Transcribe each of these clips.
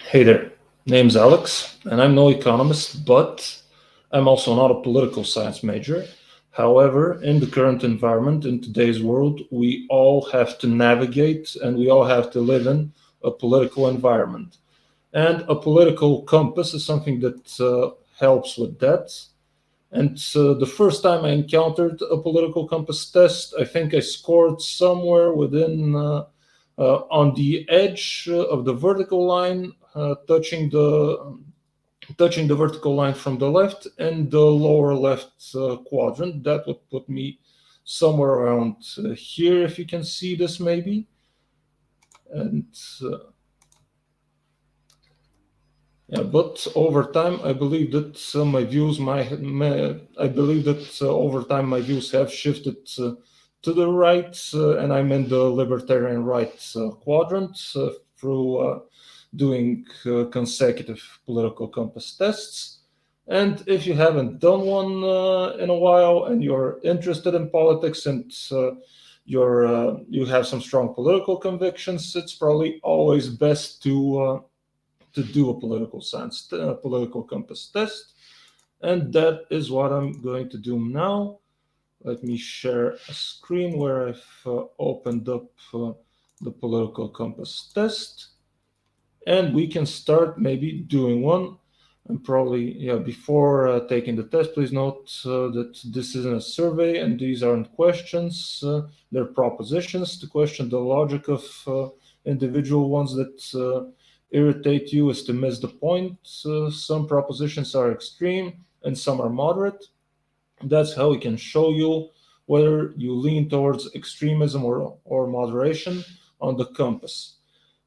Hey there, name's Alex, and I'm no economist, but I'm also not a political science major. However, in the current environment, in today's world, we all have to navigate and we all have to live in a political environment. And a political compass is something that helps with that. And the first time I encountered a political compass test, I think I scored somewhere within on the edge of the vertical line, touching the vertical line from the left and the lower left quadrant. That would put me somewhere around here, if you can see this maybe. And yeah, but over time, I believe that I believe that over time my views have shifted to the right, and I'm in the libertarian right quadrant through doing consecutive political compass tests. And if you haven't done one in a while, and you're interested in politics, and you have some strong political convictions, it's probably always best to do a political compass test. And that is what I'm going to do now. Let me share a screen where I've opened up the political compass test. And we can start maybe doing one. And probably, yeah, before taking the test, please note that this isn't a survey and these aren't questions. They're propositions to question the logic of individual ones that irritate you is to miss the point. Some propositions are extreme and some are moderate. That's how we can show you whether you lean towards extremism or moderation on the compass.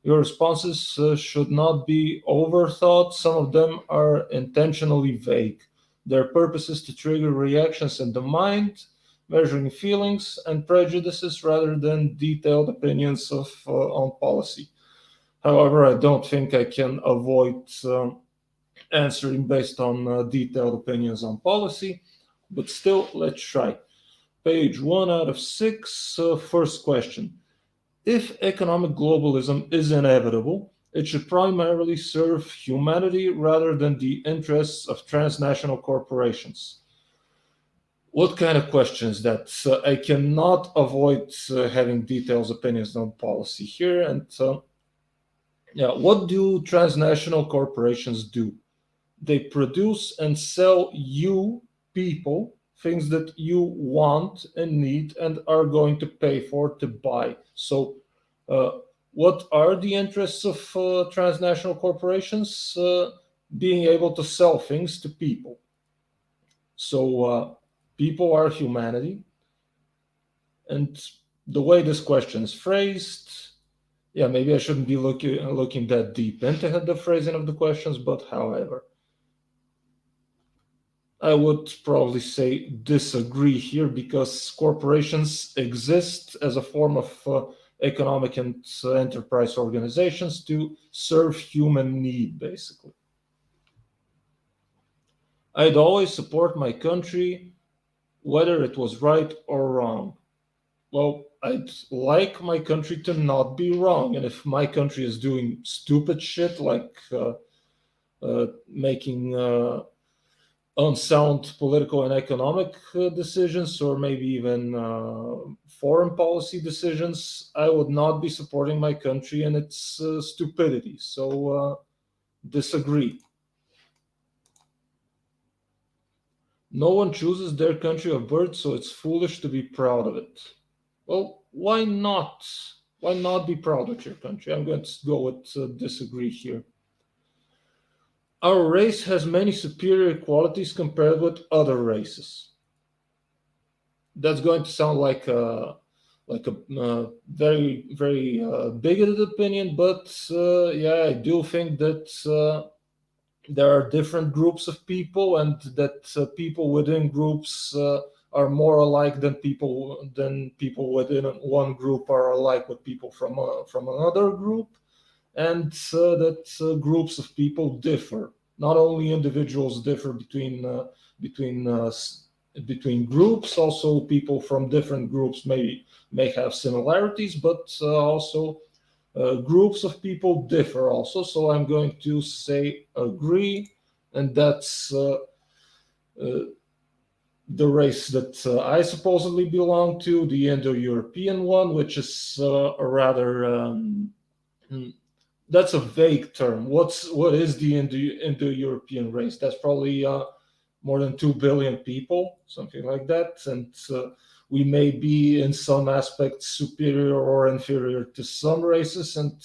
Your responses should not be overthought. Some of them are intentionally vague. Their purpose is to trigger reactions in the mind, measuring feelings and prejudices rather than detailed opinions on policy. However, I don't think I can avoid answering based on detailed opinions on policy, but still, let's try. Page 1 out of 6, first question. If economic globalism is inevitable, it should primarily serve humanity rather than the interests of transnational corporations. What kind of question is that? I cannot avoid having details, opinions on policy here. And yeah, what do transnational corporations do? They produce and sell you, people, things that you want and need and are going to pay for to buy. So, uh, what are the interests of transnational corporations? Being able to sell things to people. So, people are humanity. And the way this question is phrased, yeah, maybe I shouldn't be looking that deep into the phrasing of the questions, but however, I would probably say disagree here because corporations exist as a form of economic and enterprise organizations to serve human need, basically. I'd always support my country, whether it was right or wrong. Well, I'd like my country to not be wrong. And if my country is doing stupid shit like making unsound political and economic decisions, or maybe even foreign policy decisions, I would not be supporting my country and its stupidity. So, disagree. No one chooses their country of birth, so it's foolish to be proud of it. Well, why not? Why not be proud of your country? I'm going to go with disagree here. Our race has many superior qualities compared with other races. That's going to sound like a very bigoted opinion, but yeah, I do think that there are different groups of people, and that people within groups are more alike than people within one group are alike with people from another group, and that groups of people differ. Not only individuals differ between between groups, also people from different groups may have similarities, but also Groups of people differ also, so I'm going to say agree, and that's uh, the race that I supposedly belong to, the Indo-European one, which is a rather hmm, that's a vague term. What is the Indo-European race? That's probably more than 2 billion people, something like that, and we may be in some aspects superior or inferior to some races, and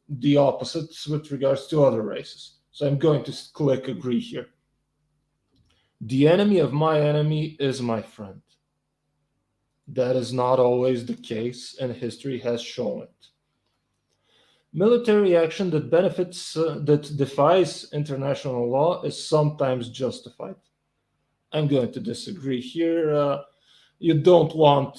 the opposite with regards to other races. So I'm going to click agree here. The enemy of my enemy is my friend. That is not always the case, and history has shown it. Military action that that defies international law is sometimes justified. I'm going to disagree here. You don't want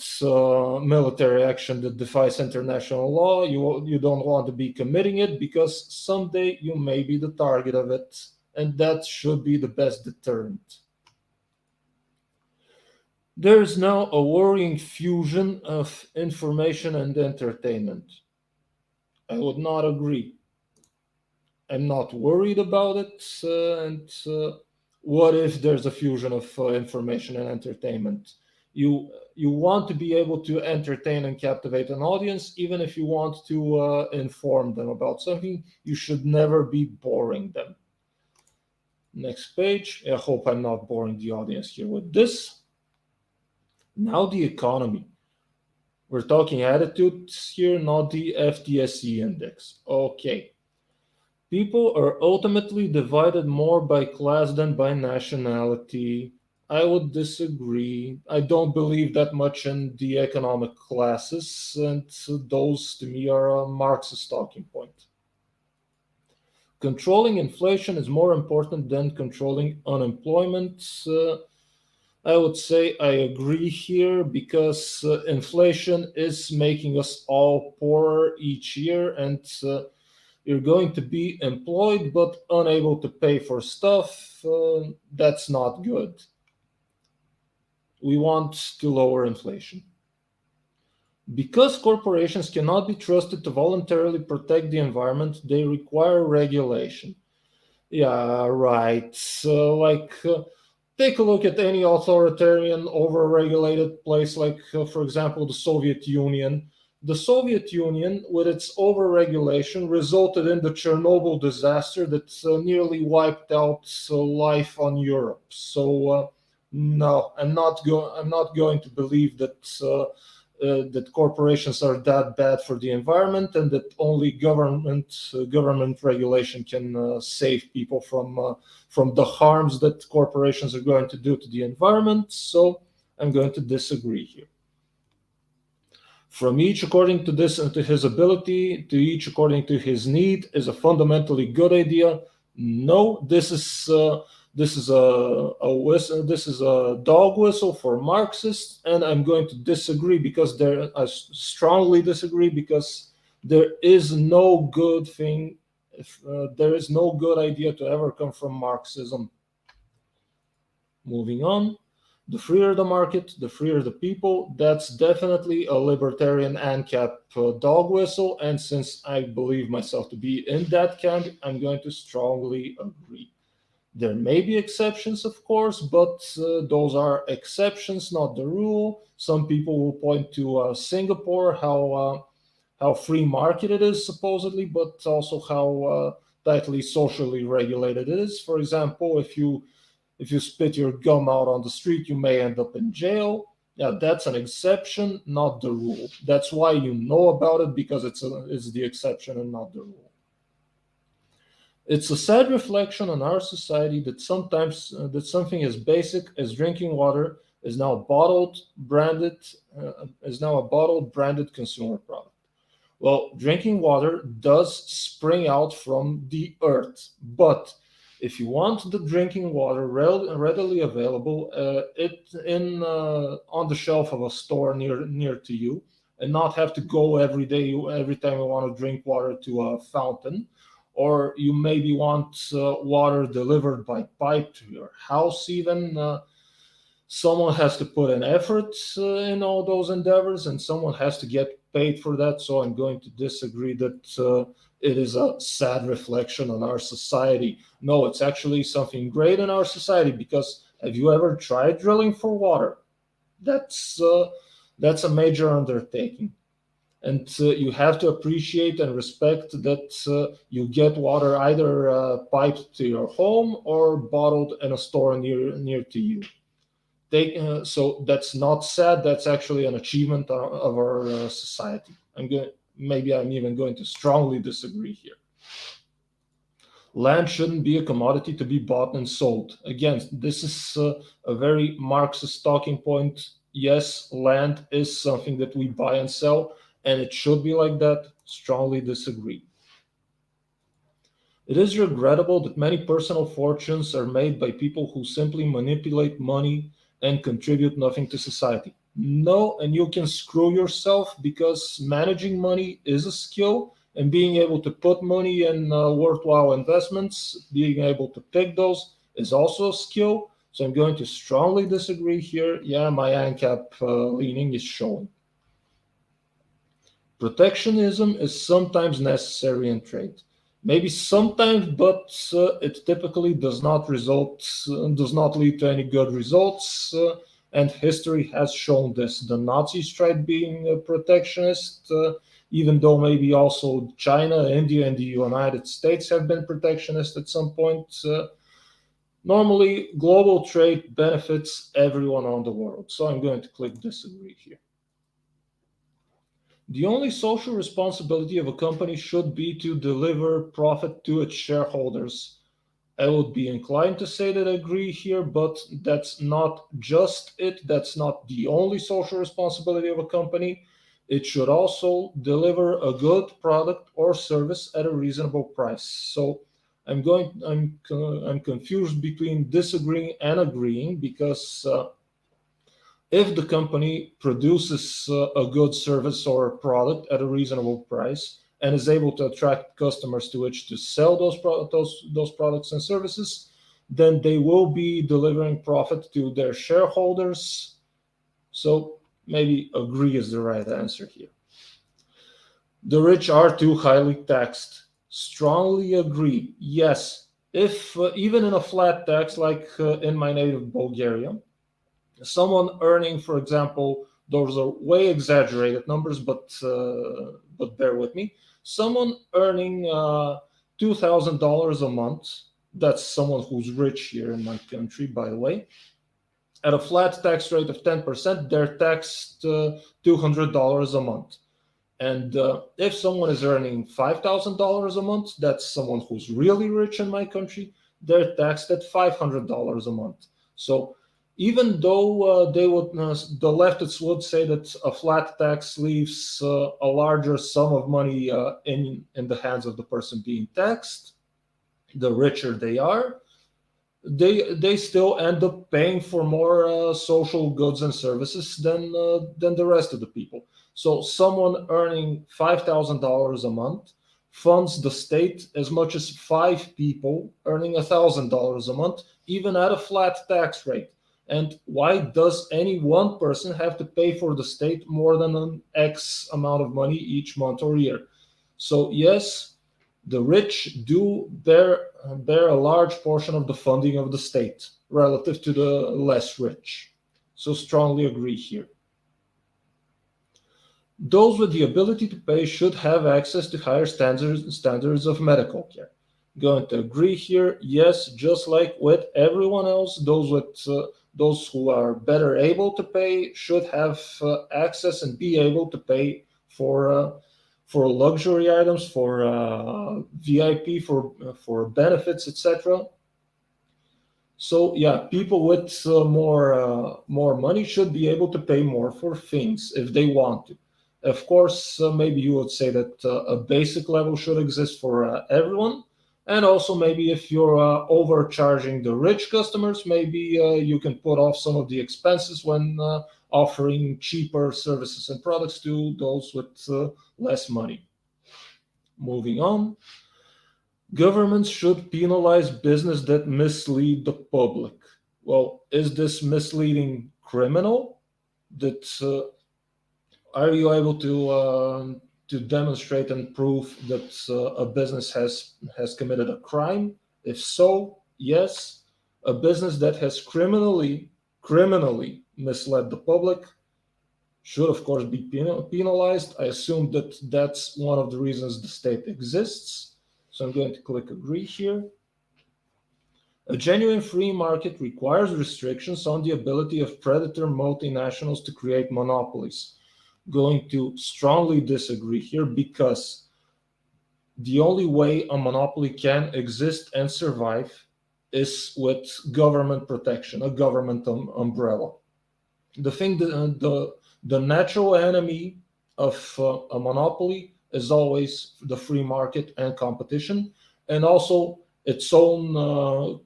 military action that defies international law. You don't want to be committing it because someday you may be the target of it, and that should be the best deterrent. There is now a worrying fusion of information and entertainment. I would not agree. I'm not worried about it. And what if there's a fusion of information and entertainment? You want to be able to entertain and captivate an audience, even if you want to inform them about something. You should never be boring them. Next page. I hope I'm not boring the audience here with this. Now the economy. We're talking attitudes here, not the FTSE index. Okay. People are ultimately divided more by class than by nationality. I would disagree. I don't believe that much in the economic classes, and those to me are a Marxist talking point. Controlling inflation is more important than controlling unemployment. I would say I agree here because inflation is making us all poorer each year, and you're going to be employed but unable to pay for stuff. That's not good. We want to lower inflation. Because corporations cannot be trusted to voluntarily protect the environment, they require regulation. Yeah, right. So, take a look at any authoritarian, over-regulated place, like, for example, the Soviet Union. The Soviet Union, with its over-regulation, resulted in the Chernobyl disaster that nearly wiped out life on Europe. So, no, I'm not going to believe that corporations are that bad for the environment, and that only government regulation can save people from the harms that corporations are going to do to the environment. So I'm going to disagree here. From each according to this and to his ability, to each according to his need is a fundamentally good idea. No, this is a whistle, this is a dog whistle for Marxists, and I'm going to disagree because I strongly disagree because there is no good thing, there is no good idea to ever come from Marxism. Moving on. The freer the market, the freer the people. That's definitely a libertarian ANCAP dog whistle. And since I believe myself to be in that camp, I'm going to strongly agree. There may be exceptions, of course, but those are exceptions, not the rule. Some people will point to Singapore, how free market it is, supposedly, but also how tightly socially regulated it is. For example, if you spit your gum out on the street, you may end up in jail. Yeah, that's an exception, not the rule. That's why you know about it, because it's the exception and not the rule. It's a sad reflection on our society that sometimes that something as basic as drinking water is now is now a bottled branded consumer product. Well, drinking water does spring out from the earth, but if you want the drinking water readily available, it in on the shelf of a store near to you, and not have to go every time you want to drink water to a fountain, or you maybe want water delivered by pipe to your house even. Someone has to put an effort in all those endeavors, and someone has to get paid for that. So I'm going to disagree that it is a sad reflection on our society. No, it's actually something great in our society, because have you ever tried drilling for water? That's uh, that's a major undertaking, and you have to appreciate and respect that you get water either piped to your home or bottled in a store near to you. So that's not sad. That's actually an achievement of our society. Maybe I'm even going to strongly disagree here. Land shouldn't be a commodity to be bought and sold. Again, this is a very Marxist talking point. Yes, land is something that we buy and sell, and it should be like that. Strongly disagree. It is regrettable that many personal fortunes are made by people who simply manipulate money and contribute nothing to society. No, and you can screw yourself, because managing money is a skill, and being able to put money in worthwhile investments, being able to pick those, is also a skill. So I'm going to strongly disagree here. Yeah, my ANCAP leaning is showing. Protectionism is sometimes necessary in trade. Maybe sometimes, but it typically does not lead to any good results. And history has shown this. The Nazis tried being a protectionist, even though maybe also China, India, and the United States have been protectionist at some point. Normally, global trade benefits everyone on the world. So I'm going to click disagree here. The only social responsibility of a company should be to deliver profit to its shareholders. I would be inclined to say that I agree here, but that's not just it. That's not the only social responsibility of a company. It should also deliver a good product or service at a reasonable price. So I'm confused between disagreeing and agreeing, because if the company produces a good service or a product at a reasonable price and is able to attract customers to which to sell those products and services, then they will be delivering profit to their shareholders. So maybe agree is the right answer here. The rich are too highly taxed. Strongly agree. Yes, if even in a flat tax like in my native Bulgaria, someone earning, for example, those are way exaggerated numbers, but bear with me. Someone earning $2,000 a month. That's someone who's rich here in my country, by the way. At a flat tax rate of 10%, they're taxed $200 a month. And if someone is earning $5,000 a month, that's someone who's really rich in my country. They're taxed at $500 a month. So even though the leftists would say that a flat tax leaves a larger sum of money in the hands of the person being taxed, the richer they are, they still end up paying for more social goods and services than the rest of the people. So someone earning $5,000 a month funds the state as much as five people earning $1,000 a month, even at a flat tax rate. And why does any one person have to pay for the state more than an X amount of money each month or year? So yes, the rich do bear a large portion of the funding of the state relative to the less rich. So strongly agree here. Those with the ability to pay should have access to higher standards of medical care. Going to agree here. Yes, just like with everyone else, those who are better able to pay should have access and be able to pay for luxury items, for VIP, for benefits, etc. So yeah, people with more money should be able to pay more for things if they want to. Of course, maybe you would say that a basic level should exist for everyone, and also maybe if you're overcharging the rich customers, maybe you can put off some of the expenses when offering cheaper services and products to those with less money. Moving on. Governments should penalize business that mislead the public. Well, is this misleading criminal? That Are you able to demonstrate and prove that a business has committed a crime? If so, yes. A business that has criminally misled the public should, of course, be penalized. I assume that that's one of the reasons the state exists. So I'm going to click agree here. A genuine free market requires restrictions on the ability of predator multinationals to create monopolies. Going to strongly disagree here because the only way a monopoly can exist and survive is with government protection, a government umbrella. The thing that the natural enemy of a monopoly is always the free market and competition, and also its own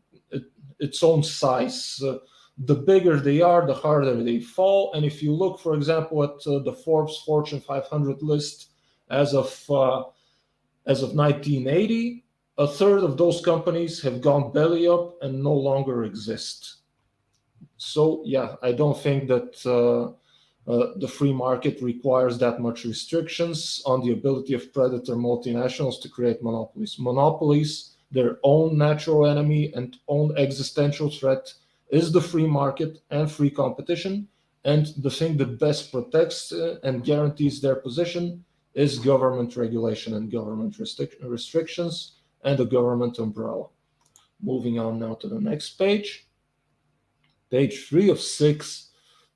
size. The bigger they are, the harder they fall. And if you look, for example, at the Forbes Fortune 500 list as of 1980, a third of those companies have gone belly up and no longer exist. So yeah, I don't think that the free market requires that much restrictions on the ability of predator multinationals to create monopolies. Monopolies, their own natural enemy and own existential threat is the free market and free competition. And the thing that best protects and guarantees their position is government regulation and government restrictions and the government umbrella. Moving on now to the next page. Page 3 of 6.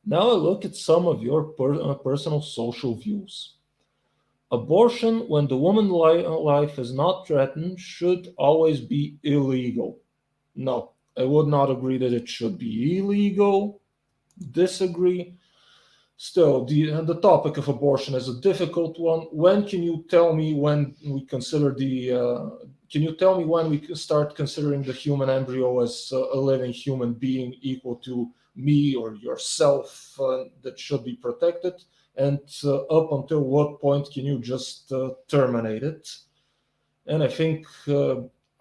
Now I look at some of your personal social views. Abortion, when the woman's life is not threatened, should always be illegal. No, I would not agree that it should be illegal. Disagree. Still, the topic of abortion is a difficult one. When can you tell me when we consider can you tell me when we can start considering the human embryo as a living human being equal to me or yourself that should be protected? And up until what point can you just terminate it? And I think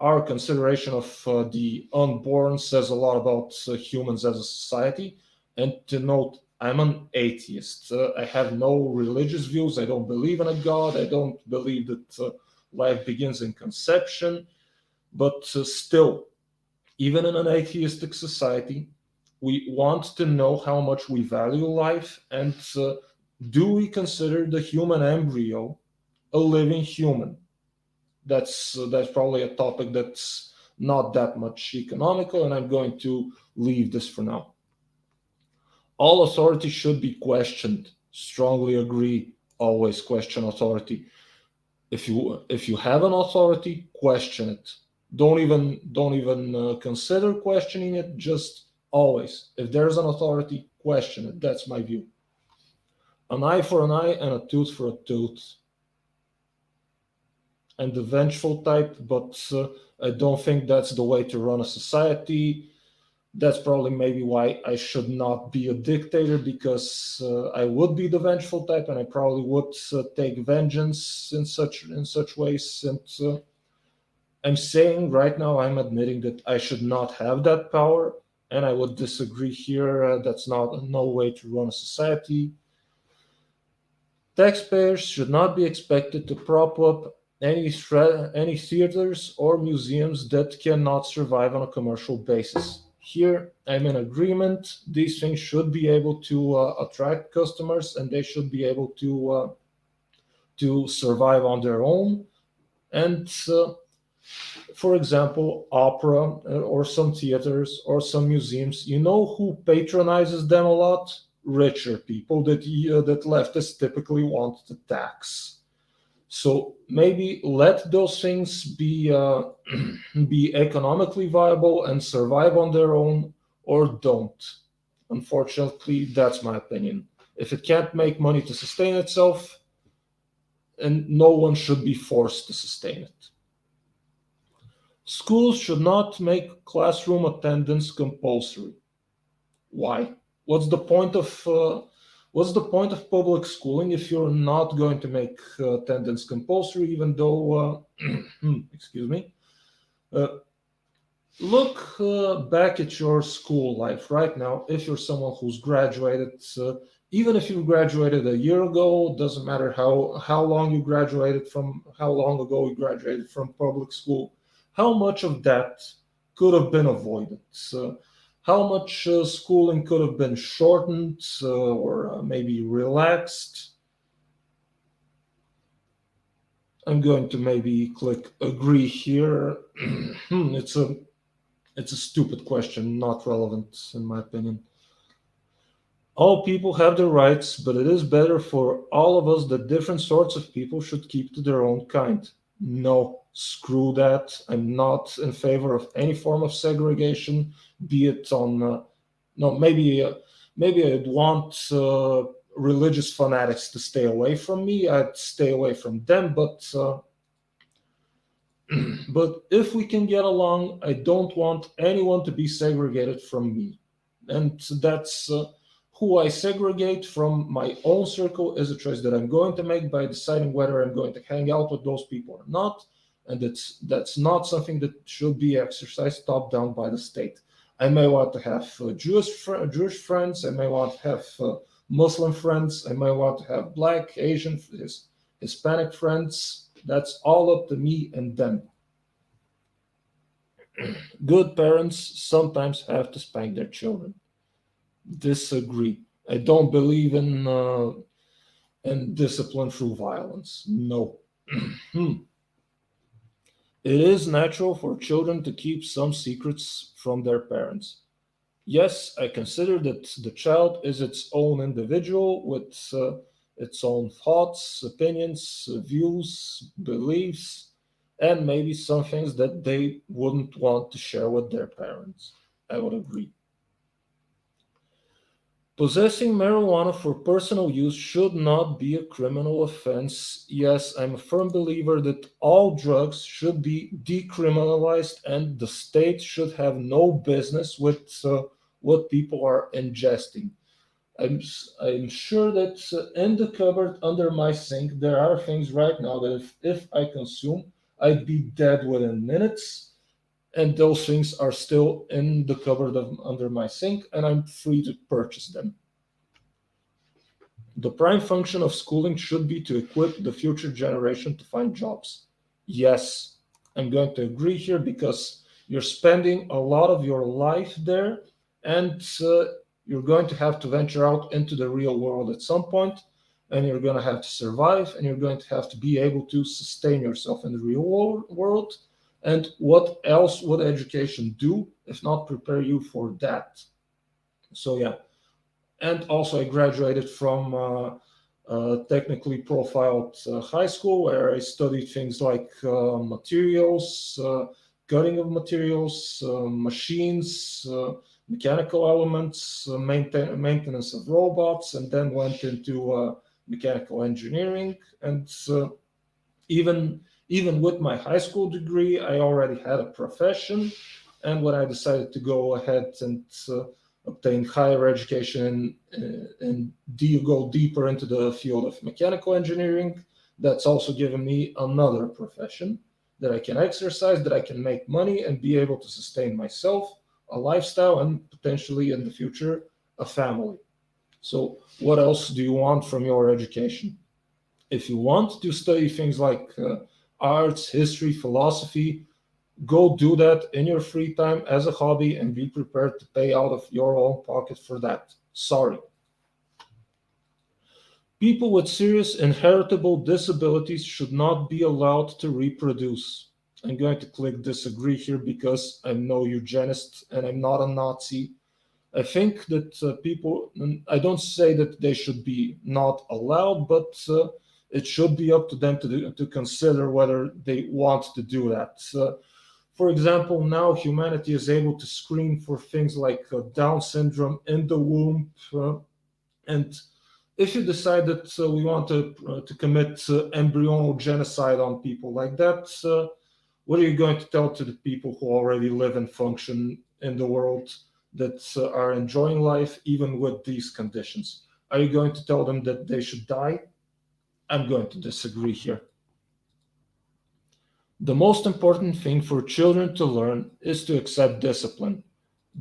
our consideration of the unborn says a lot about humans as a society. And to note, I'm an atheist. I have no religious views. I don't believe in a God. I don't believe that life begins in conception. But still, even in an atheistic society, we want to know how much we value life. And do we consider the human embryo a living human? That's probably a topic that's not that much economical, and I'm going to leave this for now. All authority should be questioned. Strongly agree. Always question authority. If you have an authority, question it. Don't even consider questioning it. Just always, if there's an authority, question it. That's my view. An eye for an eye and a tooth for a tooth. And the vengeful type, but I don't think that's the way to run a society. That's probably maybe why I should not be a dictator, because I would be the vengeful type, and I probably would take vengeance in such ways. And I'm saying right now, I'm admitting that I should not have that power, and I would disagree here. That's not no way to run a society. Taxpayers should not be expected to prop up any theaters or museums that cannot survive on a commercial basis. Here, I'm in agreement. These things should be able to attract customers, and they should be able to survive on their own. And for example, opera or some theaters or some museums, you know who patronizes them a lot? Richer people that leftists typically want to tax. So maybe let those things be be economically viable and survive on their own, or don't. Unfortunately, that's my opinion. If it can't make money to sustain itself, and no one should be forced to sustain it. Schools should not make classroom attendance compulsory. Why? What's the point of public schooling if you're not going to make attendance compulsory? Even though, excuse me, look back at your school life right now. If you're someone who's graduated, Even if you graduated a year ago, doesn't matter how long you graduated from, how long ago you graduated from public school, how much of that could have been avoided. So, how much schooling could have been shortened or maybe relaxed. I'm going to maybe click agree here. It's a stupid question, not relevant in my opinion. All people have their rights, but it is better for all of us that different sorts of people should keep to their own kind. No, screw that. I'm not in favor of any form of segregation, be it on. No, maybe I'd want religious fanatics to stay away from me. I'd stay away from them, but if we can get along, I don't want anyone to be segregated from me. And that's who I segregate from my own circle is a choice that I'm going to make by deciding whether I'm going to hang out with those people or not. And that's not something that should be exercised top down by the state. I may want to have Jewish friends. I may want to have Muslim friends. I may want to have Black, Asian, Hispanic friends. That's all up to me and them. Good parents sometimes have to spank their children. Disagree. I don't believe in discipline through violence. No. It is natural for children to keep some secrets from their parents. Yes, I consider that the child is its own individual with its own thoughts, opinions, views, beliefs, and maybe some things that they wouldn't want to share with their parents. I would agree. Possessing marijuana for personal use should not be a criminal offense. Yes, I'm a firm believer that all drugs should be decriminalized and the state should have no business with what people are ingesting. I'm sure that in the cupboard under my sink, there are things right now that if I consume, I'd be dead within minutes. And those things are still in the cupboard under my sink, and I'm free to purchase them. The prime function of schooling should be to equip the future generation to find jobs. Yes, I'm going to agree here because you're spending a lot of your life there and you're going to have to venture out into the real world at some point and you're going to have to survive and you're going to have to be able to sustain yourself in the real world. And what else would education do if not prepare you for that? So, yeah, and also I graduated from technically profiled high school where I studied things like materials, cutting of materials, machines, mechanical elements, maintenance of robots, and then went into mechanical engineering. And even even with my high school degree, I already had a profession. And when I decided to go ahead and obtain higher education and go deeper into the field of mechanical engineering, that's also given me another profession that I can exercise, that I can make money and be able to sustain myself, a lifestyle, and potentially in the future, a family. So, what else do you want from your education? If you want to study things like arts, history, philosophy, go do that in your free time as a hobby and be prepared to pay out of your own pocket for that. Sorry. People with serious inheritable disabilities should not be allowed to reproduce. I'm going to click disagree here because I'm no eugenist and I'm not a Nazi. I think that I don't say that they should be not allowed, but it should be up to them to consider whether they want to do that. For example, now humanity is able to screen for things like Down syndrome in the womb. And if you decide that we want to commit embryonal genocide on people like that, what are you going to tell to the people who already live and function in the world that are enjoying life even with these conditions? Are you going to tell them that they should die? I'm going to disagree here. The most important thing for children to learn is to accept discipline.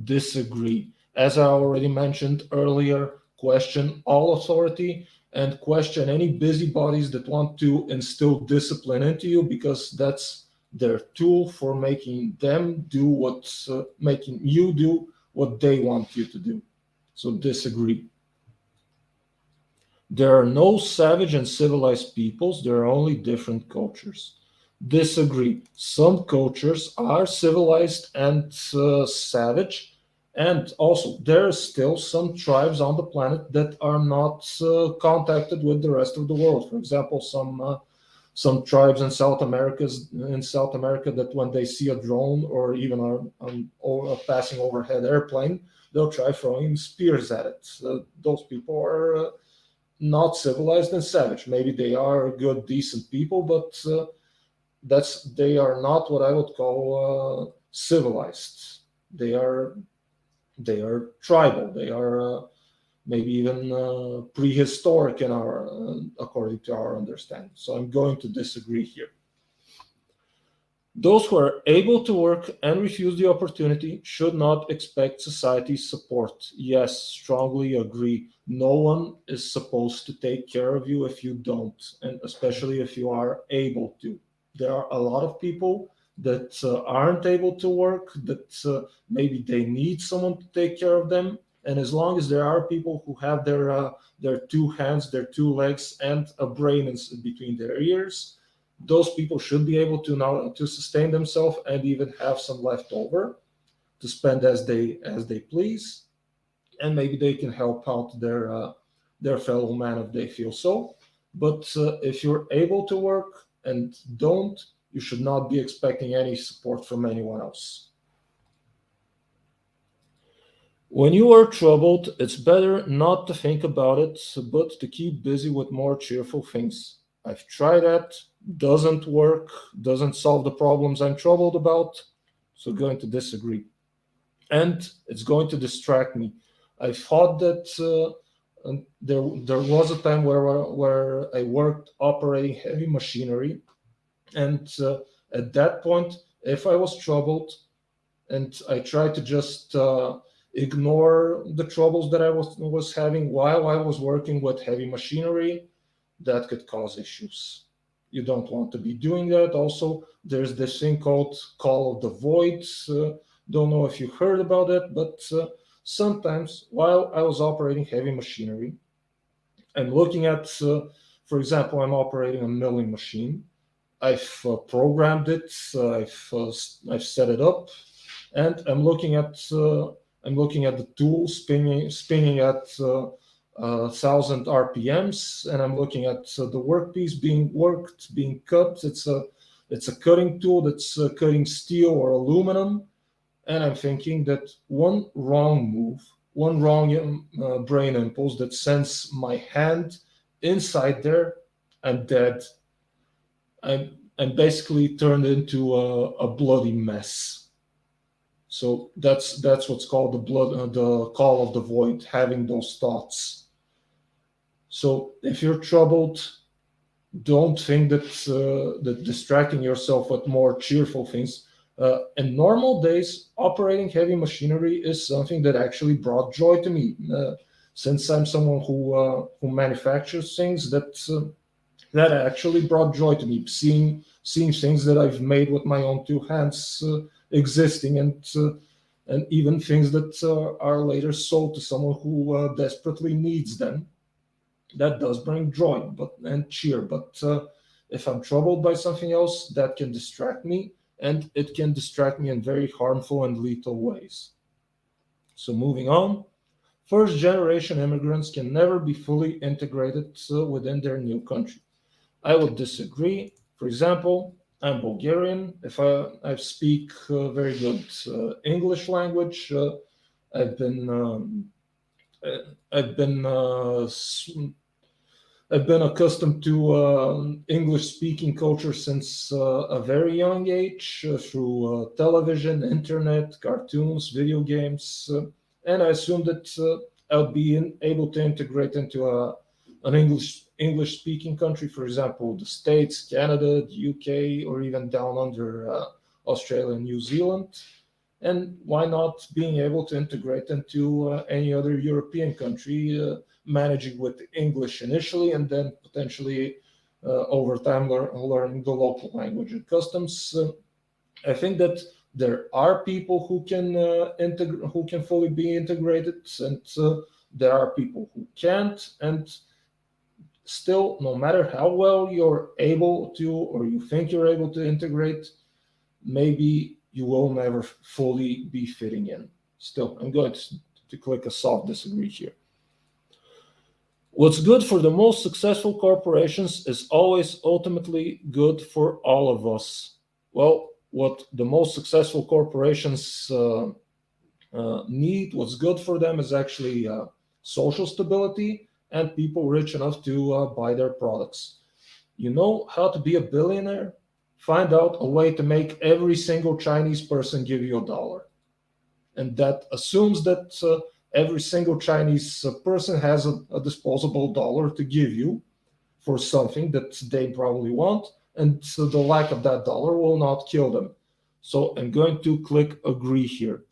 Disagree. As I already mentioned earlier, question all authority, and question any busybodies that want to instill discipline into you, because that's their tool for making you do what they want you to do. So disagree. There are no savage and civilized peoples, there are only different cultures. Disagree. Some cultures are civilized and savage, and also there are still some tribes on the planet that are not contacted with the rest of the world. For example, some tribes in South America that when they see a drone or even or a passing overhead airplane, they'll try throwing spears at it. Those people are not civilized and savage. Maybe they are good, decent people, but they are not what I would call civilized. They are tribal. They are maybe even prehistoric in our according to our understanding. So I'm going to disagree here. Those who are able to work and refuse the opportunity should not expect society's support. Yes, strongly agree. No one is supposed to take care of you if you don't, and especially if you are able to. There are a lot of people that aren't able to work, that maybe they need someone to take care of them. And as long as there are people who have their two hands, their two legs, and a brain between their ears, those people should be able to now to sustain themselves and even have some left over to spend as they please, and maybe they can help out their fellow man if they feel so. But if you're able to work and don't, you should not be expecting any support from anyone else. When you are troubled, it's better not to think about it, but to keep busy with more cheerful things. I've tried that, doesn't work, doesn't solve the problems I'm troubled about, so going to disagree. And it's going to distract me. I thought that there was a time where I worked operating heavy machinery, and at that point, if I was troubled and I tried to just ignore the troubles that I was having while I was working with heavy machinery, that could cause issues. You don't want to be doing that. Also, there's this thing called call of the void. Don't know if you heard about it, but sometimes while I was operating heavy machinery, I'm looking at, for example, I'm operating a milling machine. I've programmed it. I've set it up, and I'm looking at the tool spinning at 1,000 RPMs, and I'm looking at the workpiece being worked, being cut. It's a cutting tool that's cutting steel or aluminum, and I'm thinking that one wrong move, one wrong brain impulse that sends my hand inside there, I'm dead. I'm basically turned into a bloody mess. So that's what's called the call of the void, having those thoughts. So if you're troubled, don't think that distracting yourself with more cheerful things. In normal days, operating heavy machinery is something that actually brought joy to me. Since I'm someone who manufactures things, that actually brought joy to me. Seeing things that I've made with my own two hands existing, and even things that are later sold to someone who desperately needs them. That does bring joy and cheer. But if I'm troubled by something else, that can distract me, and it can distract me in very harmful and lethal ways. So moving on, first generation immigrants can never be fully integrated within their new country. I would disagree. For example, I'm Bulgarian. If I speak very good English language, I've been I've been I've been accustomed to English speaking culture since a very young age through television, internet, cartoons, video games, and I assume that I'll be able to integrate into an English speaking country, for example, the States, Canada, the UK, or even down under Australia and New Zealand. And why not being able to integrate into any other European country managing with English initially and then potentially over time learning the local language and customs. I think that there are people who can fully be integrated, and there are people who can't. And still, no matter how well you're able to or you think you're able to integrate, maybe you will never fully be fitting in. Still, I'm going to click a soft disagree here. What's good for the most successful corporations is always ultimately good for all of us. Well, what the most successful corporations need, what's good for them, is actually social stability and people rich enough to buy their products. You know how to be a billionaire? Find out a way to make every single Chinese person give you $1. And that assumes that every single Chinese person has a disposable dollar to give you for something that they probably want, and so the lack of that dollar will not kill them. So I'm going to click agree here.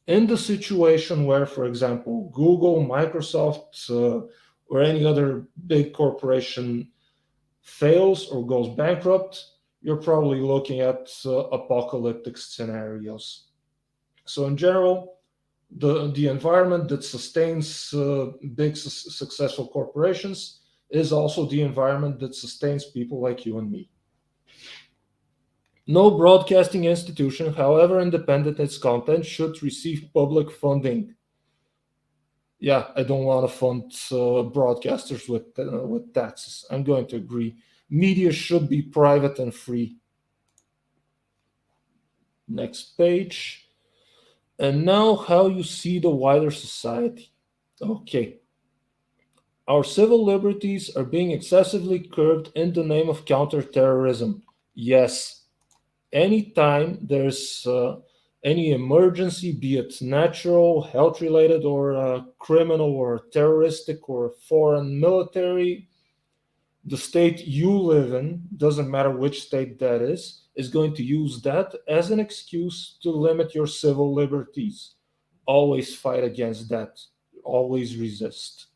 In the situation where, for example, Google, Microsoft, or any other big corporation fails or goes bankrupt, you're probably looking at apocalyptic scenarios. So in general, the environment that sustains big successful corporations is also the environment that sustains people like you and me. No broadcasting institution, however independent its content, should receive public funding. Yeah, I don't want to fund broadcasters with taxes. I'm going to agree. Media should be private and free. Next page. And now, how you see the wider society. Okay. Our civil liberties are being excessively curbed in the name of counterterrorism. Yes, anytime there's any emergency, be it natural, health related, or criminal, or terroristic, or foreign military, the state you live in, doesn't matter which state that is going to use that as an excuse to limit your civil liberties. Always fight against that, always resist.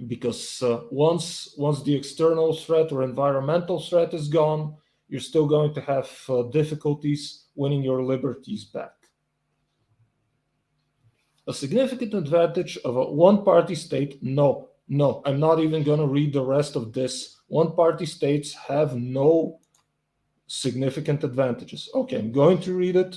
Because once the external threat or environmental threat is gone, you're still going to have difficulties winning your liberties back. A significant advantage of a one-party state? No, no, I'm not even going to read the rest of this. One-party states have no significant advantages. Okay, I'm going to read it.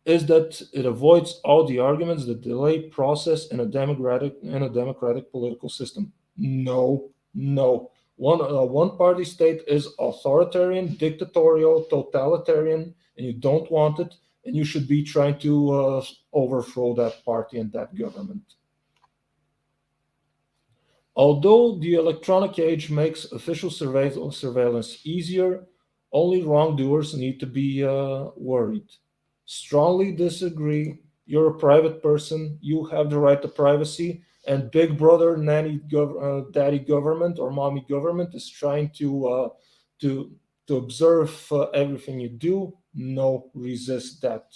Is that it avoids all the arguments that delay process in a democratic political system. No, no. One party state is authoritarian, dictatorial, totalitarian, and you don't want it, and you should be trying to overthrow that party and that government. Although the electronic age makes official surveillance easier, only wrongdoers need to be worried. Strongly disagree. You're a private person. You have the right to privacy. And Big Brother, Daddy government or Mommy government is trying to observe everything you do. No, resist that.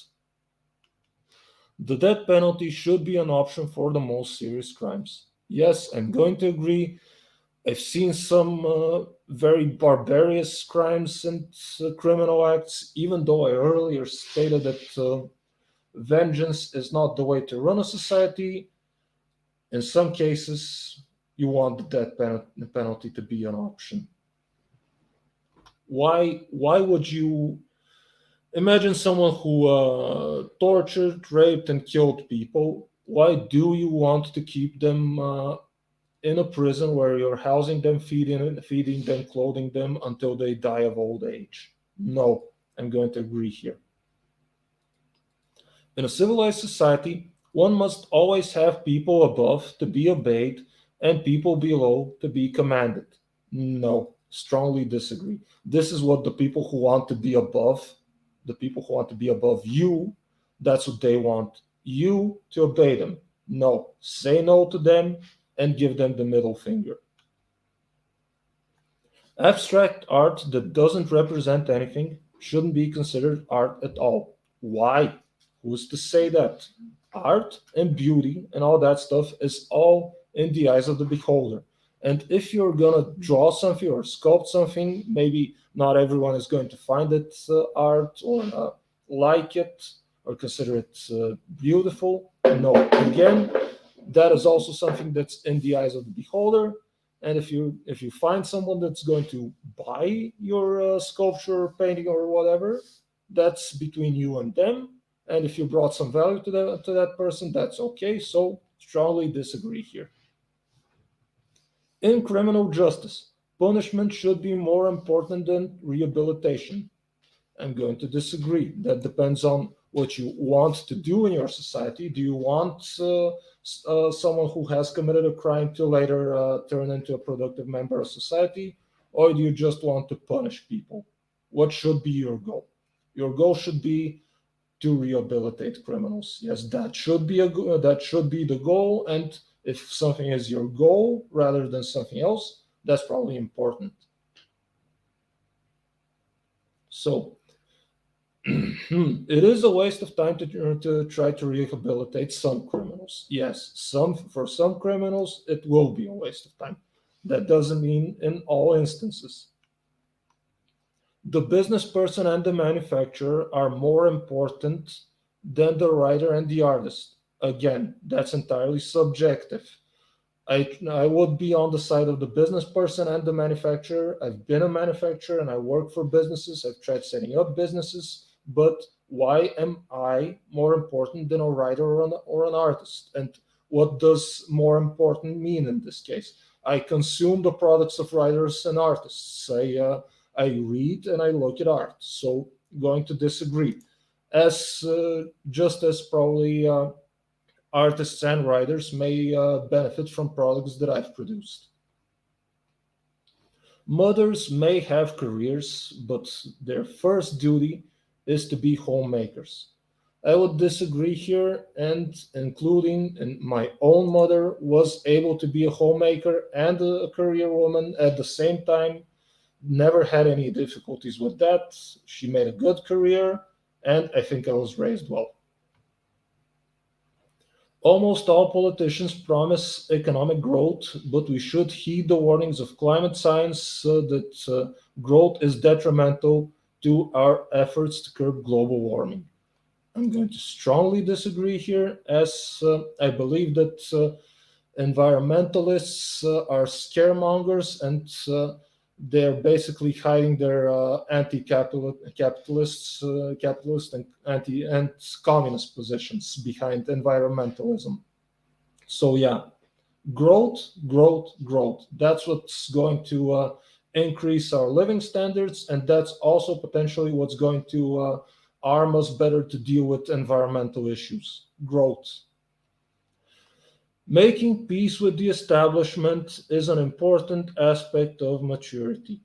The death penalty should be an option for the most serious crimes. Yes, I'm going to agree. I've seen some very barbarous crimes and criminal acts, even though I earlier stated that vengeance is not the way to run a society. In some cases, you want the death penalty to be an option. Why would you imagine someone who tortured, raped, and killed people? Why do you want to keep them in a prison where you're housing them, feeding them, clothing them until they die of old age? No, I'm going to agree here. In a civilized society, one must always have people above to be obeyed and people below to be commanded. No, strongly disagree. This is what the people who want to be above, the people who want to be above you, that's what they want. You to obey them. No, say no to them and give them the middle finger. Abstract art that doesn't represent anything shouldn't be considered art at all. Why? Who's to say that? art and beauty and all that stuff is all in the eyes of the beholder. And if you're gonna draw something or sculpt something, maybe not everyone is going to find it art or like it or consider it beautiful. No, again, that is also something that's in the eyes of the beholder. And if you find someone that's going to buy your sculpture, painting, or whatever, that's between you and them. And if you brought some value to that person, that's okay. So strongly disagree here. In criminal justice, punishment should be more important than rehabilitation. I'm going to disagree. That depends on what you want to do in your society. Do you want someone who has committed a crime to later turn into a productive member of society, or do you just want to punish people? What should be your goal? Your goal should be to rehabilitate criminals. Yes, that should be the goal. And if something is your goal rather than something else, that's probably important. So it is a waste of time to try to rehabilitate some criminals. Yes, for some criminals it will be a waste of time. That doesn't mean in all instances. The business person and the manufacturer are more important than the writer and the artist. Again, that's entirely subjective. I would be on the side of the business person and the manufacturer. I've been a manufacturer and I work for businesses. I've tried setting up businesses, but why am I more important than a writer or an artist? And what does more important mean in this case? I consume the products of writers and artists. I read and I look at art. So going to disagree. As just as probably artists and writers may benefit from products that I've produced. Mothers may have careers, but their first duty is to be homemakers. I would disagree here, and including my own mother was able to be a homemaker and a career woman at the same time. Never had any difficulties with that. She made a good career, and I think I was raised well. Almost all politicians promise economic growth, but we should heed the warnings of climate science that growth is detrimental to our efforts to curb global warming. I'm going to strongly disagree here, as I believe that environmentalists are scaremongers and they're basically hiding their capitalist and anti and communist positions behind environmentalism. So yeah, growth, growth, growth. That's what's going to increase our living standards, and that's also potentially what's going to arm us better to deal with environmental issues. Growth. Making peace with the establishment is an important aspect of maturity.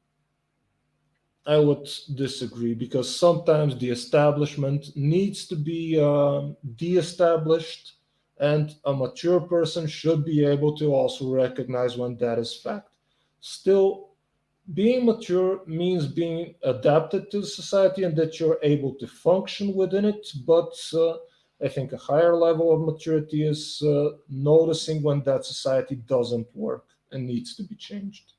I would disagree because sometimes the establishment needs to be de established, and a mature person should be able to also recognize when that is fact. Still, being mature means being adapted to society and that you're able to function within it. But I think a higher level of maturity is noticing when that society doesn't work and needs to be changed.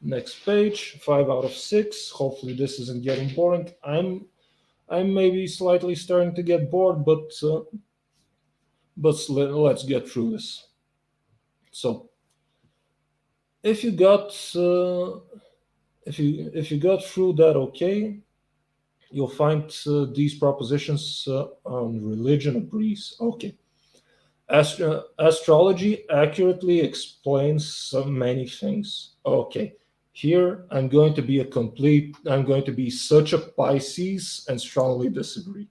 Next page, 5 out of 6. Hopefully, this isn't getting boring. I'm maybe slightly starting to get bored, but let's get through this. So, if you got if you got through that, okay, you'll find these propositions on religion agrees. Okay. Astrology accurately explains so many things. Okay. Here, I'm going to be such a Pisces and strongly disagree.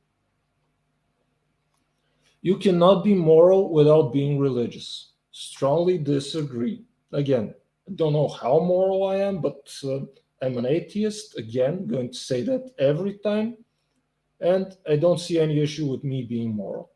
You cannot be moral without being religious. Strongly disagree. Again, I don't know how moral I am, but I'm an atheist. Again, going to say that every time. And I don't see any issue with me being moral.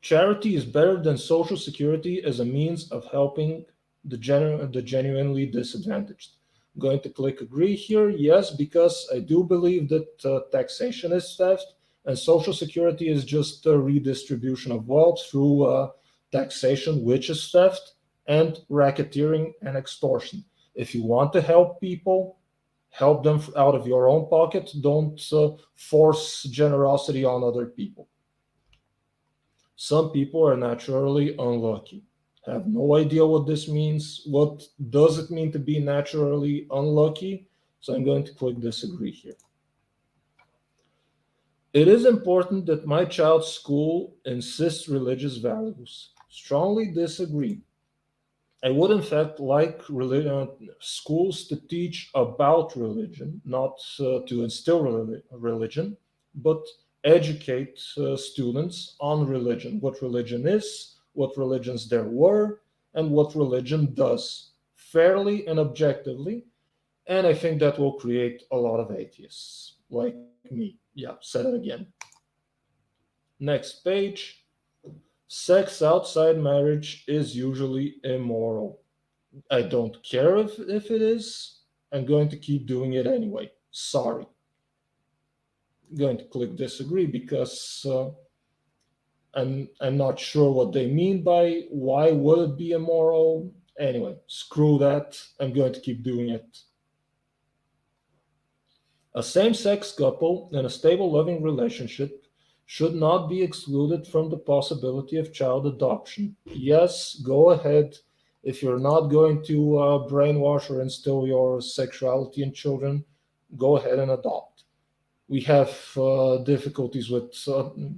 Charity is better than social security as a means of helping the genuinely disadvantaged. I'm going to click agree here. Yes, because I do believe that taxation is theft And Social Security is just a redistribution of wealth through taxation, which is theft, and racketeering and extortion. If you want to help people, help them out of your own pocket. Don't force generosity on other people. Some people are naturally unlucky. Have no idea what this means. What does it mean to be naturally unlucky? So I'm going to click disagree here. It is important that my child's school insists religious values. Strongly disagree. I would, in fact, like schools to teach about religion, not to instill religion, but educate students on religion, what religion is, what religions there were, and what religion does, fairly and objectively. And I think that will create a lot of atheists like me. Yeah, said it again. Next page. Sex outside marriage is usually immoral. I don't care if it is. I'm going to keep doing it anyway. Sorry. I'm going to click disagree because I'm not sure what they mean by why would it be immoral. Anyway, screw that. I'm going to keep doing it. A same sex couple in a stable loving relationship should not be excluded from the possibility of child adoption. Yes, go ahead. If you're not going to brainwash or instill your sexuality in children, go ahead and adopt. We have difficulties with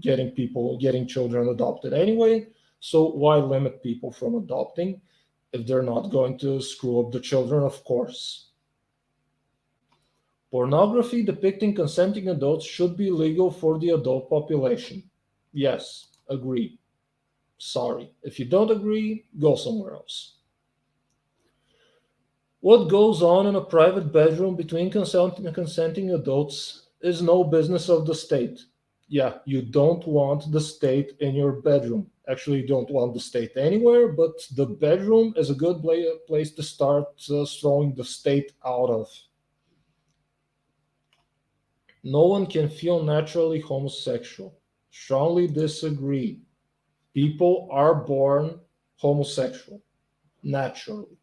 getting children adopted anyway, so why limit people from adopting if they're not going to screw up the children, of course. Pornography depicting consenting adults should be legal for the adult population. Yes, agree. Sorry. If you don't agree, go somewhere else. What goes on in a private bedroom between consenting adults is no business of the state. Yeah, you don't want the state in your bedroom. Actually, you don't want the state anywhere, but the bedroom is a good place to start throwing the state out of. No one can feel naturally homosexual. Strongly disagree. People are born homosexual, naturally.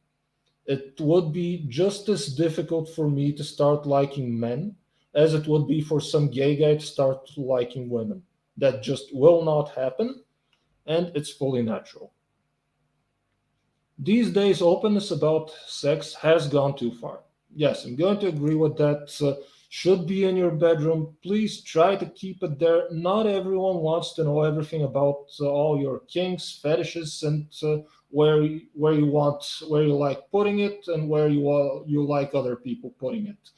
It would be just as difficult for me to start liking men as it would be for some gay guy to start liking women. That just will not happen, and it's fully natural. These days, openness about sex has gone too far. Yes, I'm going to agree with that. Should be in your bedroom. Please try to keep it there. Not everyone wants to know everything about all your kinks, fetishes, and where you like putting it, and where you like other people putting it.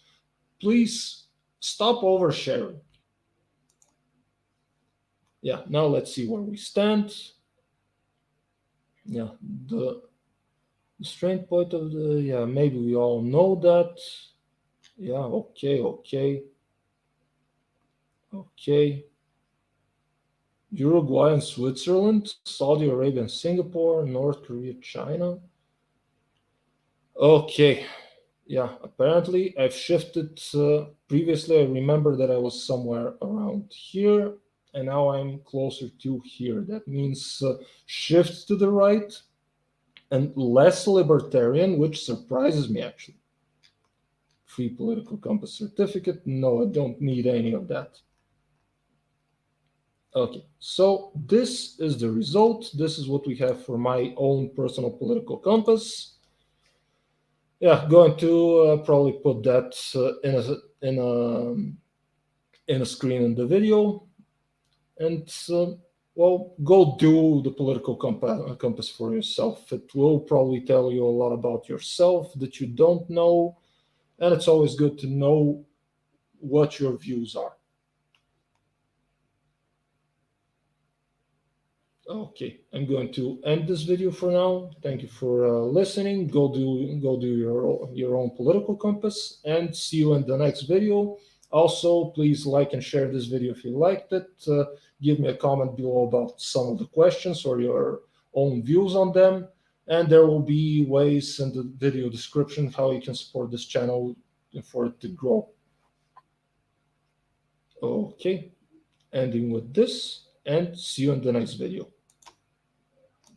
Please stop oversharing. Yeah. Now let's see where we stand. Yeah. The strength point of the, yeah, maybe we all know that. Yeah, okay. Uruguay and Switzerland, Saudi Arabia and Singapore, North Korea, China. Okay, yeah, apparently I've shifted. Previously, I remember that I was somewhere around here, and now I'm closer to here. That means shift to the right and less libertarian, which surprises me actually. Free political compass certificate. No, I don't need any of that. Okay, so this is the result. This is what we have for my own personal political compass. Yeah, going to probably put that in a screen in the video, and well, go do the political compass for yourself. It will probably tell you a lot about yourself that you don't know, and it's always good to know what your views are. Okay, I'm going to end this video for now. Thank you for listening. Go do your own political compass, and see you in the next video. Also, please like and share this video if you liked it. Give me a comment below about some of the questions or your own views on them. And there will be ways in the video description how you can support this channel for it to grow. Okay. ending with this, and see you in the next video.